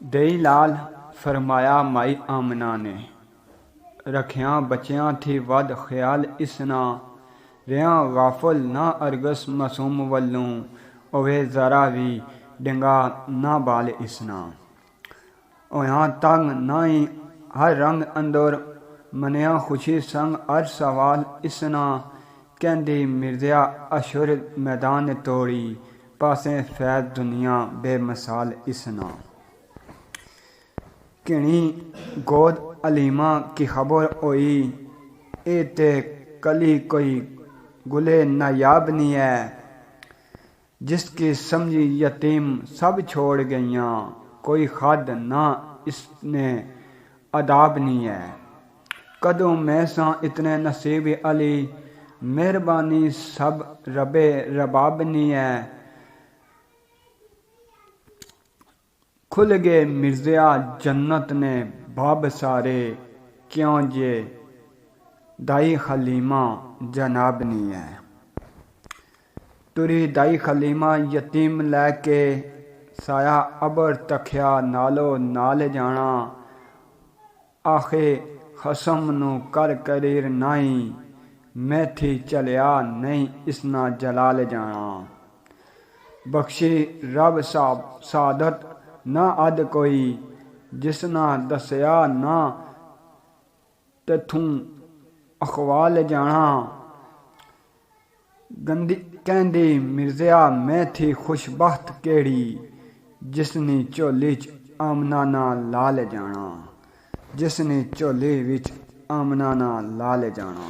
दई लाल फरमाया माई आमना ने, रखिया बच्चियां थी वद ख्याल इसना, रिया गाफल ना अरगस मासूम वल्लों, ओवे जरा भी डिंगा ना बाल इसना। यहाँ तंग ना ही हर रंग अंदर मनिया खुशी संग हर सवाल इसना, कहंदी मिर्जिया अशुर मैदान तोड़ी, पासे फैज दुनिया बेमिसाल इसना। किणी गोद अलीमा की खबर होई, ए ते कली कोई गुले नायाब नहीं है, जिसकी समझी यतीम सब छोड़ गईयां, कोई खद ना इसने अदाब नहीं है। कदों मैं सा इतने नसीब अली, मेहरबानी सब रबे रबाब नहीं है। खुल गए मिर्जिया जन्नत ने बाब सारे, क्यों जे दाई खलीमा जनाब नहीं है। तुरी दाई खलीमा यतीम लैके, साया अबर तख्या नालो नाल जाना, आखे खसम नू कर करीर नाई, मैं थी चलिया नहीं इसना जलाल जाना। बख्शी रब सादत ना अद कोई, जिसना दसया ना तथूं अखवाल जाना। गंदी कहंदी मिर्जिया मैं थी खुशबख्त केड़ी, जिसनी झोली च आमना ना लाल जाना, जिसने झोली विच आमना ना लाल जाना।